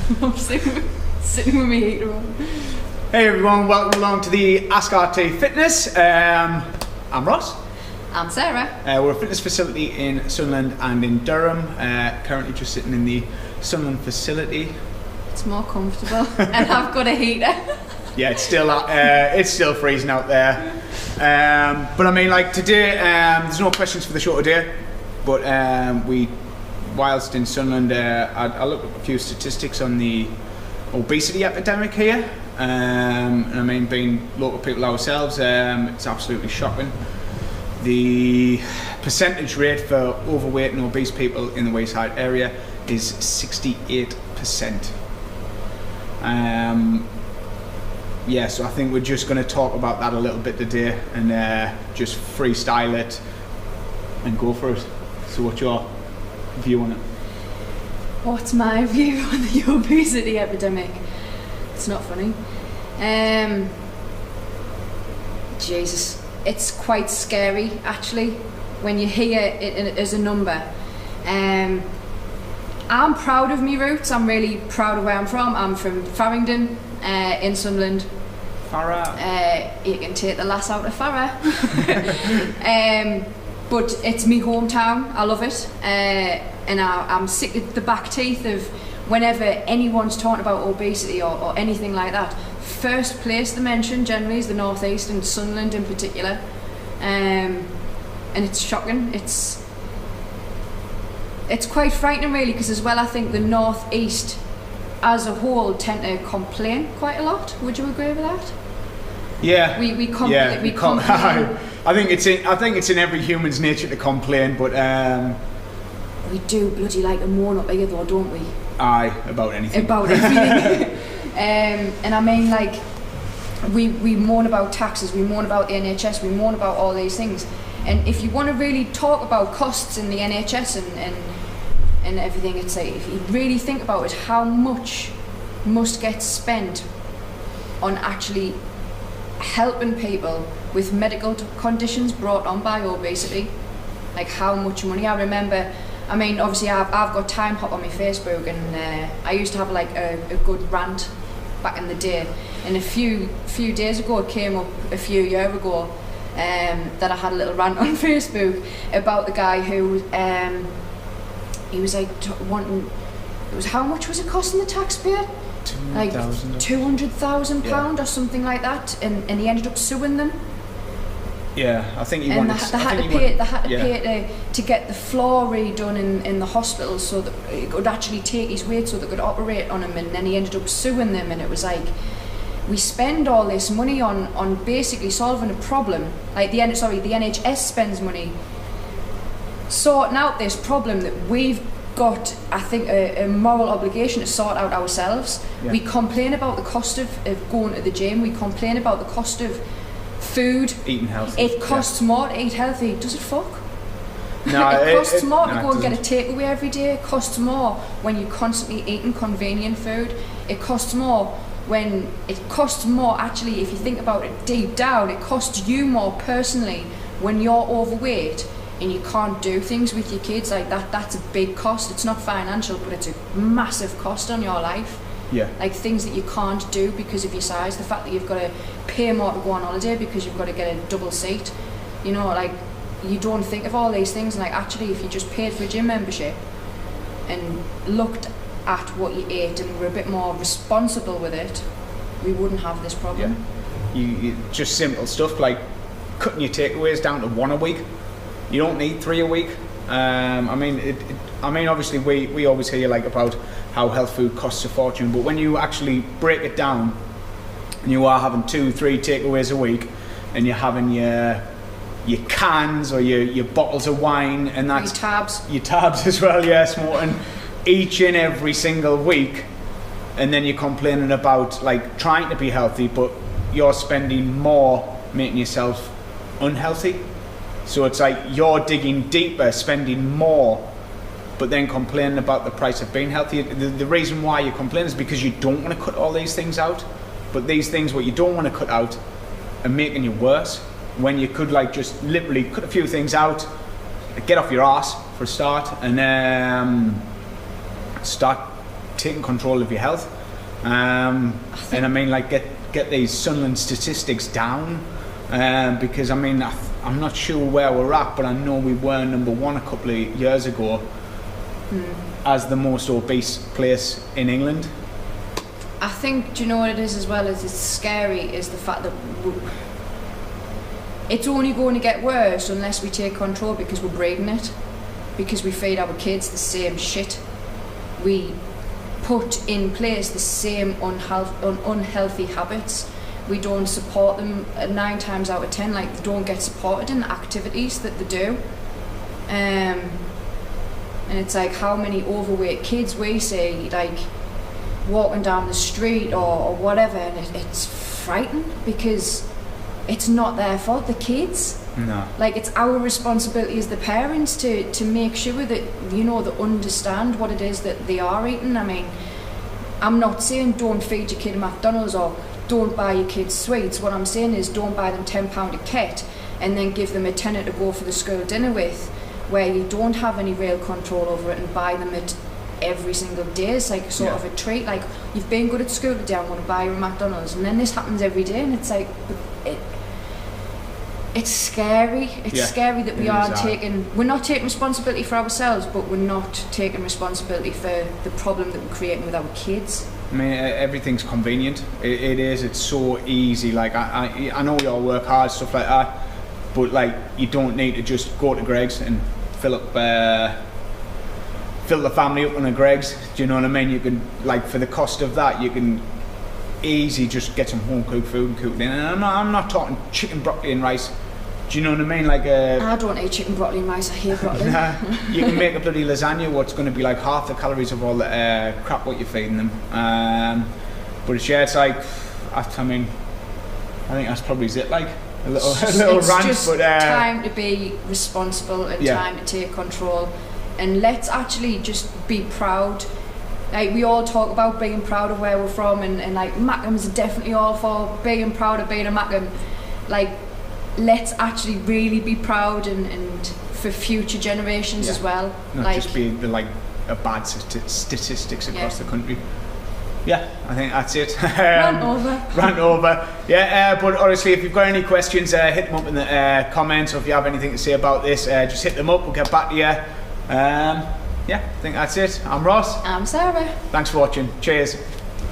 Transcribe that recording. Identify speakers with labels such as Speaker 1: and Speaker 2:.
Speaker 1: I'm sitting with me heater on.
Speaker 2: Hey everyone, welcome along to the Ask RT Fitness. I'm Ross.
Speaker 1: I'm Sarah.
Speaker 2: We're a fitness facility in Sunderland and in Durham. Currently just sitting in the Sunderland facility.
Speaker 1: It's more comfortable and I've got a heater.
Speaker 2: Yeah, it's still freezing out there. But I mean, like today, there's no questions for the show today. But whilst in Sunderland, I looked up a few statistics on the obesity epidemic here. And I mean, being local people ourselves, it's absolutely shocking. The percentage rate for overweight and obese people in the Wayside area is 68%. Yeah, so I think we're just going to talk about that a little bit today and just freestyle it and go for it. So what's your view on it?
Speaker 1: What's my view on the obesity epidemic? It's not funny. Jesus, it's quite scary actually when you hear it as a number. I'm proud of me roots. I'm really proud of where I'm from. I'm from Farringdon in Sunderland.
Speaker 2: Farah.
Speaker 1: You can take the lass out of Farah. But it's me hometown. I love it. And I'm sick of the back teeth of whenever anyone's talking about obesity or anything like that. First place they mention generally is the North East and Sunderland in particular. And it's shocking. It's quite frightening really, because as well I think the North East as a whole tend to complain quite a lot. Would you agree with that?
Speaker 2: Yeah.
Speaker 1: We complain.
Speaker 2: I think it's in every human's nature to complain, but
Speaker 1: we do bloody like to moan up here though, don't we?
Speaker 2: Aye, about anything.
Speaker 1: About everything. And I mean, like, we moan about taxes, we moan about the NHS, we moan about all these things. And if you want to really talk about costs in the NHS and everything, it's like, if you really think about it, how much must get spent on actually helping people with medical conditions brought on by obesity? Like, how much money? I remember, I mean, obviously I've got Time Hop on my Facebook, and I used to have like a good rant back in the day. And a few days ago, it came up a few years ago, that I had a little rant on Facebook about the guy who he was like wanting, it was, how much was it costing the taxpayer? Like £200,000 or something like that, and he ended up suing them.
Speaker 2: Yeah, I think he
Speaker 1: and
Speaker 2: wanted.
Speaker 1: They had to pay to get the floor redone in the hospital so that it could actually take his weight, so they could operate on him. And then he ended up suing them, and it was like, we spend all this money on basically solving a problem. Like the NHS spends money sorting out this problem that we've got, I think, a moral obligation to sort out ourselves. Yeah. We complain about the cost of going to the gym. We complain about the cost of food.
Speaker 2: Eating healthy.
Speaker 1: It costs more to eat healthy. Does it fuck?
Speaker 2: No,
Speaker 1: it costs more to go and
Speaker 2: doesn't.
Speaker 1: get a takeaway every day. It costs more when you're constantly eating convenient food. It costs more actually, if you think about it deep down, it costs you more personally when you're overweight and you can't do things with your kids like that. That's a big cost. It's not financial, but it's a massive cost on your life.
Speaker 2: Yeah. Like
Speaker 1: things that you can't do because of your size, the fact that you've got to pay more to go on holiday because you've got to get a double seat. You know, like, you don't think of all these things, and like, actually if you just paid for a gym membership and looked at what you ate and were a bit more responsible with it, we wouldn't have this problem.
Speaker 2: Yeah. You just simple stuff like cutting your takeaways down to 1 a week. You don't need 3 a week. I mean, obviously we always hear like about how health food costs a fortune, but when you actually break it down and you are having 2-3 takeaways a week, and you're having your cans or your bottles of wine, and that's your tabs as well, yeah, smoking each and every single week, and then you're complaining about like trying to be healthy, but you're spending more making yourself unhealthy. So it's like you're digging deeper, spending more, but then complaining about the price of being healthy. The reason why you complain is because you don't want to cut all these things out, but these things what you don't want to cut out are making you worse, when you could like just literally cut a few things out, get off your ass for a start, and start taking control of your health. And I mean, like, get these Sunderland statistics down, because I mean, I'm not sure where we're at, but I know we were number one a couple of years ago as the most obese place in England.
Speaker 1: I think, do you know what it is as well? Is it's scary is the fact that it's only going to get worse unless we take control, because we're breeding it, because we feed our kids the same shit. We put in place the same unhealthy habits. We don't support them 9 times out of 10. Like, they don't get supported in the activities that they do. And it's like, how many overweight kids we see, like, walking down the street or whatever, and it's frightening, because it's not their fault, the kids.
Speaker 2: No.
Speaker 1: Like, it's our responsibility as the parents to make sure that, you know, they understand what it is that they are eating. I mean, I'm not saying don't feed your kid McDonald's or don't buy your kids sweets. What I'm saying is don't buy them £10 a kit and then give them a tenner to go for the school dinner with, where you don't have any real control over it, and buy them it every single day. It's like sort of a treat. Like, you've been good at school today, I'm going to buy you a McDonald's, and then this happens every day, and it's like, it's scary. It's scary that we're not taking responsibility for ourselves, but we're not taking responsibility for the problem that we're creating with our kids.
Speaker 2: I mean, everything's convenient. It is. It's so easy. Like, I know we all work hard, stuff like that, but like, you don't need to just go to Greg's and fill the family up on a Greg's. Do you know what I mean? You can, like, for the cost of that, you can easy just get some home cooked food and cook it in. And I'm not talking chicken, broccoli and rice. Do you know what I mean? Like,
Speaker 1: I don't eat chicken, broccoli and rice. I hate broccoli.
Speaker 2: Nah, you can make a bloody lasagna what's going to be like half the calories of all the crap what you're feeding them. But it's like, I mean, I think that's probably it. Like, a little
Speaker 1: it's
Speaker 2: rant,
Speaker 1: just
Speaker 2: but
Speaker 1: time to be responsible and time to take control, and let's actually just be proud. Like, we all talk about being proud of where we're from, and like, Mackems are definitely all for being proud of being a Mackem. Like, let's actually really be proud, and for future generations as well.
Speaker 2: Not
Speaker 1: like,
Speaker 2: just be the a bad statistics across the country. Yeah, I think that's it.
Speaker 1: Rant over.
Speaker 2: Yeah, but honestly, if you've got any questions, hit them up in the comments, or if you have anything to say about this, just hit them up. We'll get back to you. Yeah, I think that's it. I'm Ross.
Speaker 1: I'm Sarah.
Speaker 2: Thanks for watching. Cheers.